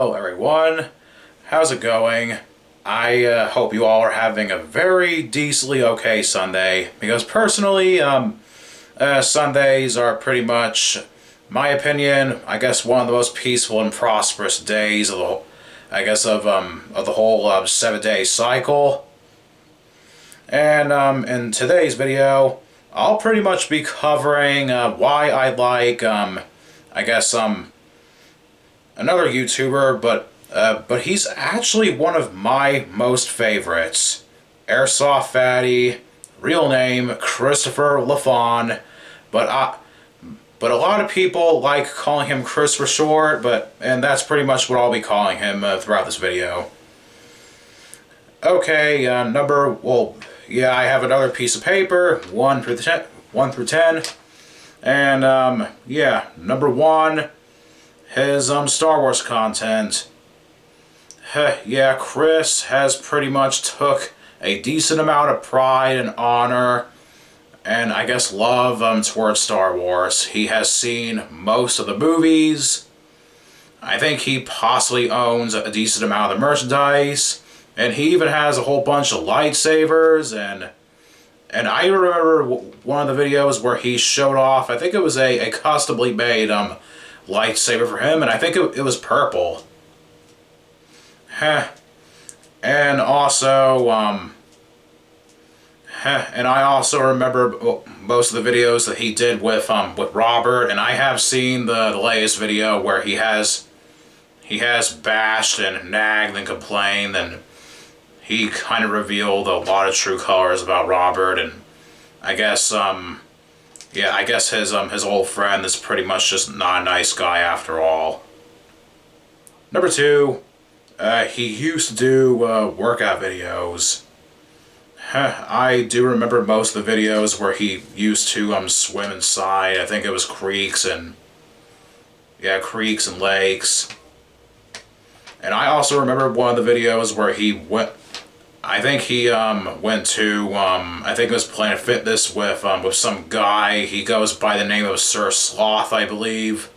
Hello everyone, how's it going? I hope you all are having a very decently okay Sunday, because personally, Sundays are pretty much, my opinion, I guess one of the most peaceful and prosperous days of the whole 7-day cycle. And in today's video, I'll pretty much be covering why I like, another YouTuber, but he's actually one of my most favorites. Airsoftfatty, real name Christopher LaFawn, but a lot of people like calling him Chris for short, and that's pretty much what I'll be calling him throughout this video. Okay, I have another piece of paper, 1 through 10, and number 1. His Star Wars content. Yeah, Chris has pretty much took a decent amount of pride and honor and I guess love towards Star Wars. He has seen most of the movies. I think he possibly owns a decent amount of the merchandise, and he even has a whole bunch of lightsabers. And I remember one of the videos where he showed off, I think it was a customly made lightsaber for him, and I think it was purple. And also, and I also remember most of the videos that he did with Robert, and I have seen the latest video where he has bashed and nagged and complained, and he kind of revealed a lot of true colors about Robert, and I guess I guess his old friend is pretty much just not a nice guy after all. Number 2, he used to do workout videos. I do remember most of the videos where he used to swim inside. I think it was creeks and lakes. And I also remember one of the videos where he went. I think he went to I think it was Planet Fitness with some guy. He goes by the name of Sir Sloth, I believe.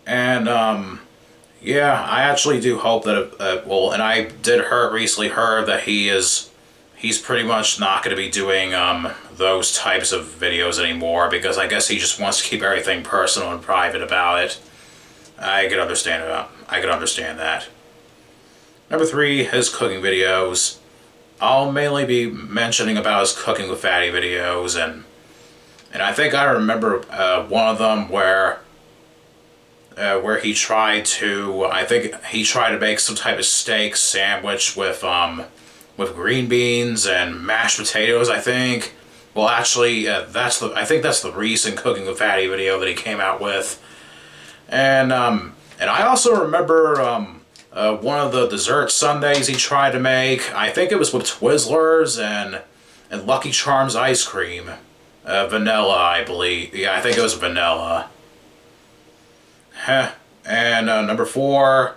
And I actually do hope that and I did recently heard that he's pretty much not going to be doing those types of videos anymore, because I guess he just wants to keep everything personal and private about it. I could understand that. Number 3, his cooking videos. I'll mainly be mentioning about his Cooking with Fatty videos, and I think I remember one of them where he tried to make some type of steak sandwich with green beans and mashed potatoes, I think. Well, actually, I think that's the recent Cooking with Fatty video that he came out with. And I also remember one of the dessert sundaes he tried to make. I think it was with Twizzlers and Lucky Charms ice cream. Vanilla, I believe. Yeah, I think it was vanilla. And number 4,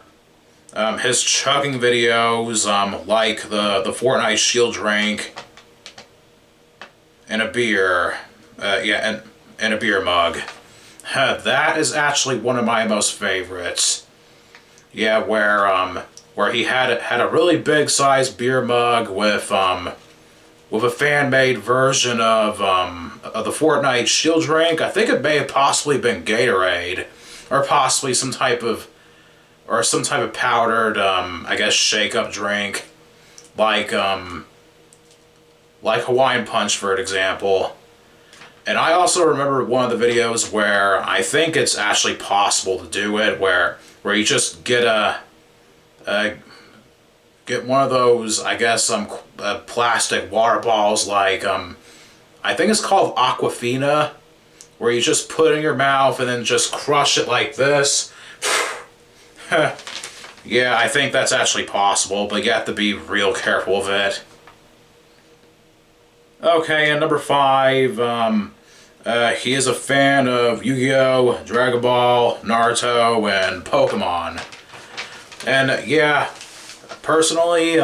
his chugging videos, like the Fortnite Shield drink and a beer. And a beer mug. That is actually one of my most favorites. Yeah, where he had a really big size beer mug with a fan-made version of the Fortnite Shield drink. I think it may have possibly been Gatorade, or possibly some type of powdered I guess shake-up drink, like Hawaiian Punch, for example. And I also remember one of the videos where I think it's actually possible to do it, where you just get one of those, I guess, plastic water balls, like I think it's called Aquafina, where you just put it in your mouth and then just crush it like this. Yeah, I think that's actually possible, but you have to be real careful of it. Okay, and number 5, he is a fan of Yu-Gi-Oh!, Dragon Ball, Naruto, and Pokemon. And yeah, personally,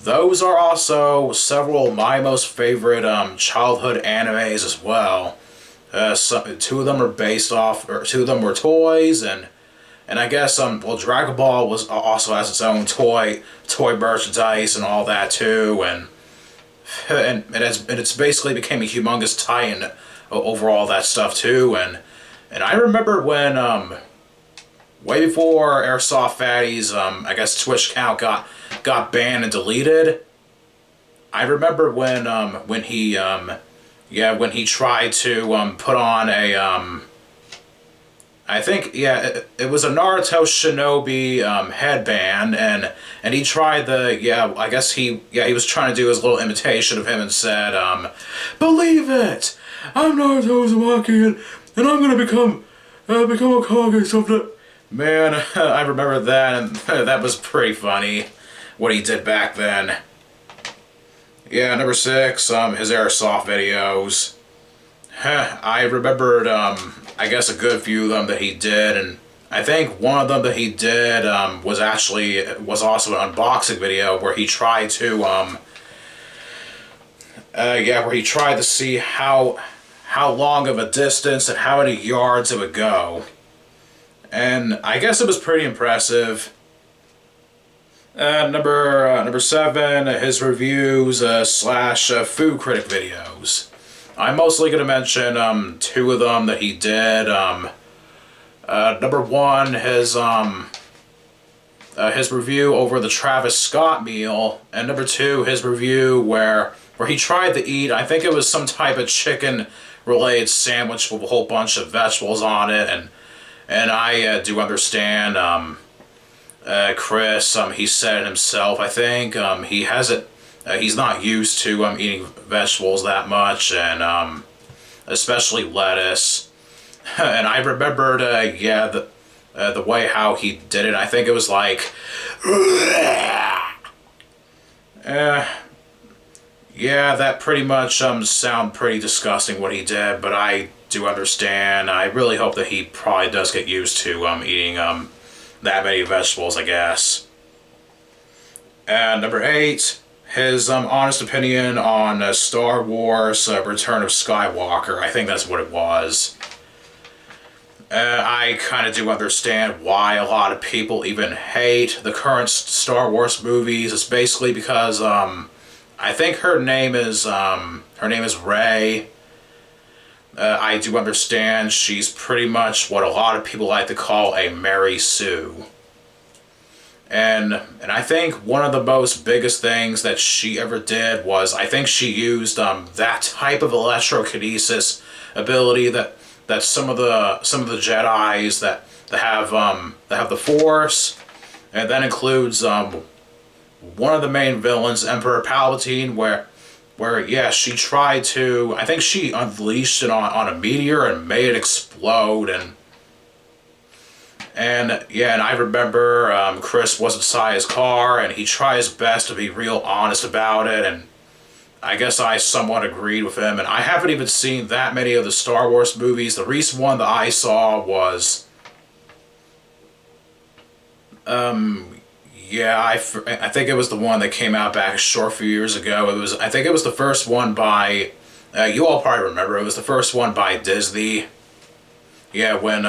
those are also several of my most favorite childhood animes as well. Two of them are based off, or two of them were toys, and I guess well, Dragon Ball was also has its own toy merchandise and all that too, and it's basically became a humongous tie-in over all that stuff too, and I remember when way before Airsoftfatty's I guess Twitch account got banned and deleted. I remember when he yeah, when he tried to put on a I think, yeah, it was a Naruto Shinobi headband, and he tried the, yeah, I guess he was trying to do his little imitation of him and said, "Believe it! I'm Naruto Uzumaki, and I'm gonna become a Hokage someday." Man, I remember that, and that was pretty funny, what he did back then. Yeah, number 6, his airsoft videos. I remembered, I guess a good few of them that he did, and I think one of them that he did was also an unboxing video where he tried to, where he tried to see how long of a distance and how many yards it would go, and I guess it was pretty impressive. Number 7, his reviews slash food critic videos. I'm mostly going to mention 2 of them that he did. Number 1, his review over the Travis Scott meal, and number 2, his review where he tried to eat, I think it was some type of chicken related sandwich with a whole bunch of vegetables on it, and I do understand Chris, he said it himself, I think, he hasn't, he's not used to eating vegetables that much, and especially lettuce. And I remembered, the way how he did it. I think it was like, yeah, that pretty much sound pretty disgusting what he did, but I do understand. I really hope that he probably does get used to eating that many vegetables, I guess. And number 8, his honest opinion on Star Wars Return of Skywalker. I think that's what it was. I kind of do understand why a lot of people even hate the current Star Wars movies. It's basically because I think her name is Rey. I do understand she's pretty much what a lot of people like to call a Mary Sue. And I think one of the most biggest things that she ever did was, I think she used that type of electrokinesis ability that some of the Jedis that have the Force, and that includes one of the main villains, Emperor Palpatine, where yeah, she tried to, I think she unleashed it on a meteor and made it explode, and yeah, and I remember Chris was inside his car, and he tried his best to be real honest about it, and I guess I somewhat agreed with him. And I haven't even seen that many of the Star Wars movies. The recent one that I saw was, yeah, I think it was the one that came out back a short few years ago. I think it was the first one by, you all probably remember, it was the first one by Disney. Yeah, when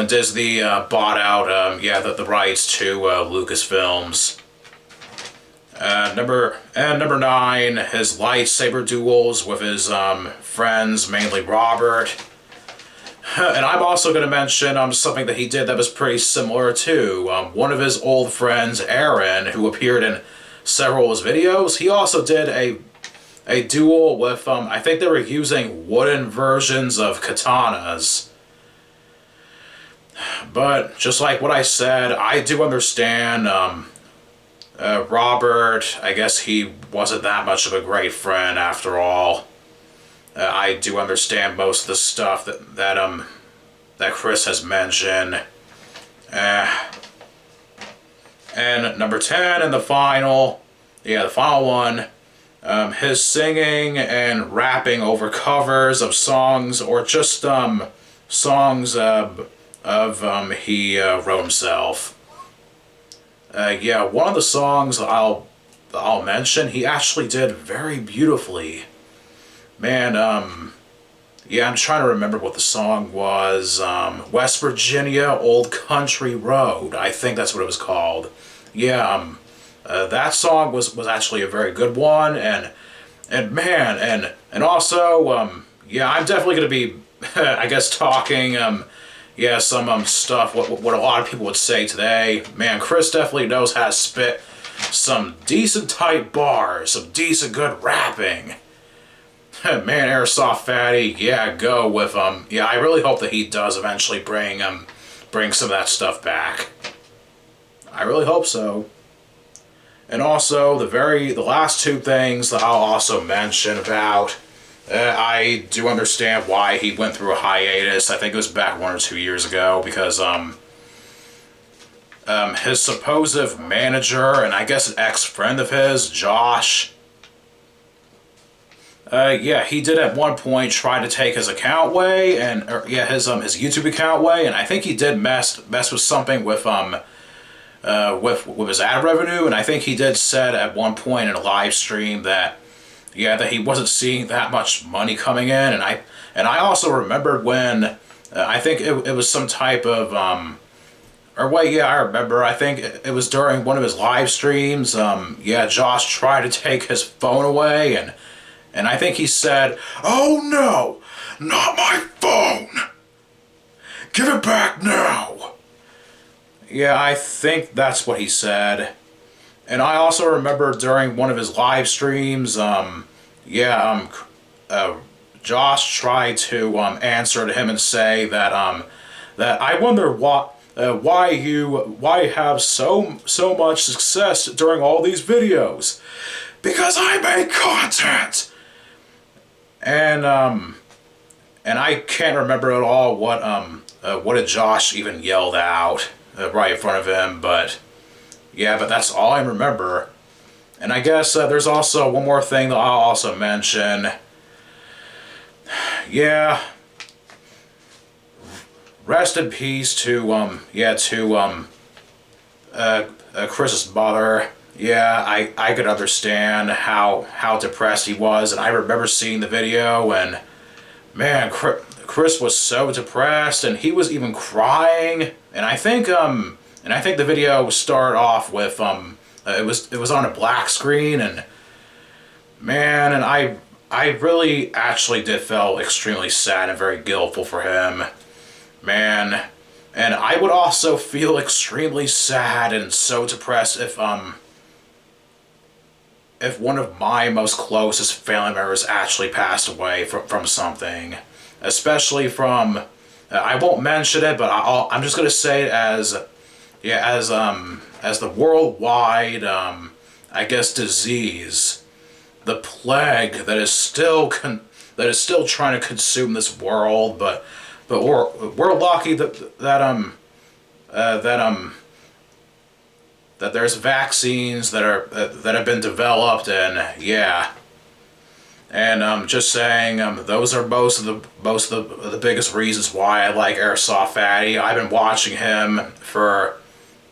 Disney bought out, the rights to Lucasfilms. Number 9, his lightsaber duels with his friends, mainly Robert. And I'm also going to mention something that he did that was pretty similar too. One of his old friends, Aaron, who appeared in several of his videos, he also did a duel with, I think they were using wooden versions of katanas. But just like what I said, I do understand Robert. I guess he wasn't that much of a great friend after all. I do understand most of the stuff that Chris has mentioned. And number 10 and the final one, his singing and rapping over covers of songs, or just songs he wrote himself. Yeah, one of the songs I'll mention, he actually did very beautifully. Man, Yeah, I'm trying to remember what the song was. West Virginia, Old Country Road. I think that's what it was called. Yeah, that song was actually a very good one, and man, and also, yeah, I'm definitely gonna be, I guess, talking, yeah, some stuff. What a lot of people would say today. Man, Chris definitely knows how to spit some decent tight bars, some decent good rapping. Man, Airsoftfatty, yeah, go with yeah, I really hope that he does eventually bring some of that stuff back. I really hope so. And also the last two things that I'll also mention about, I do understand why he went through a hiatus. I think it was back 1 or 2 years ago because his supposed manager and I guess an ex-friend of his, Josh. Yeah, he did at one point try to take his account away, and yeah, his YouTube account away, and I think he did mess with something with his ad revenue, and I think he did said at one point in a live stream that yeah, that he wasn't seeing that much money coming in, and I also remembered when I think it was some type of or wait, yeah, I remember. I think it was during one of his live streams. Yeah, Josh tried to take his phone away, and I think he said, "Oh no, not my phone! Give it back now!" Yeah, I think that's what he said. And I also remember during one of his live streams, yeah, Josh tried to answer to him and say that that I wonder why you have so much success during all these videos, because I make content. And I can't remember at all what did Josh even yelled out right in front of him, but yeah, but that's all I remember. And I guess there's also one more thing that I'll also mention. Yeah, rest in peace to yeah, to Chris's mother. Yeah, I could understand how depressed he was, and I remember seeing the video, and man, Chris was so depressed, and he was even crying, and I think the video started off with it was on a black screen, and man, and I really actually did feel extremely sad and very guiltful for him, man. And I would also feel extremely sad and so depressed if one of my most closest family members actually passed away from something, especially from, I won't mention it, but I'm just gonna say it as, yeah, as the worldwide, I guess, disease, the plague that is still trying to consume this world, but we're lucky that there's vaccines that have been developed, and yeah, and just saying, those are most of the biggest reasons why I like Airsoftfatty. I've been watching him for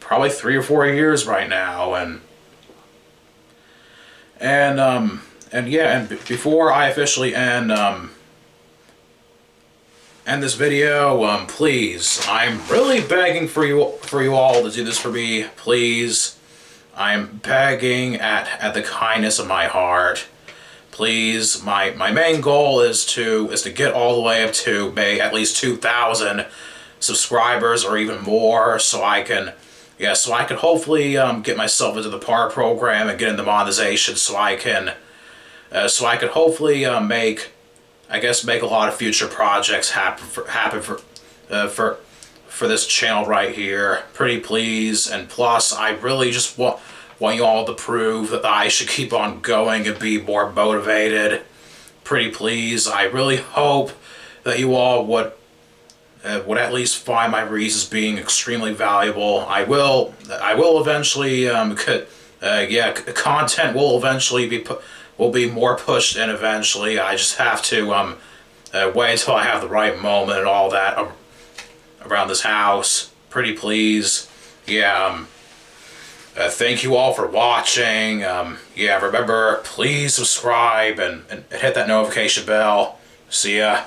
probably 3 or 4 years right now, and yeah, and before I officially end this video, please, I'm really begging for you all to do this for me, please. I'm begging at the kindness of my heart. Please, my main goal is to get all the way up to at least 2,000 subscribers or even more, so I can, yeah, so I can hopefully get myself into the PAR program and get into monetization, so I can hopefully make a lot of future projects happen for this channel right here. Pretty please, and plus I really just want you all to prove that I should keep on going and be more motivated. Pretty please, I really hope that you all would at least find my reasons being extremely valuable. I will eventually yeah, content will eventually be more pushed in eventually. I just have to wait until I have the right moment and all that around this house. Pretty please. Yeah, thank you all for watching. Yeah, remember, please subscribe and hit that notification bell. See ya.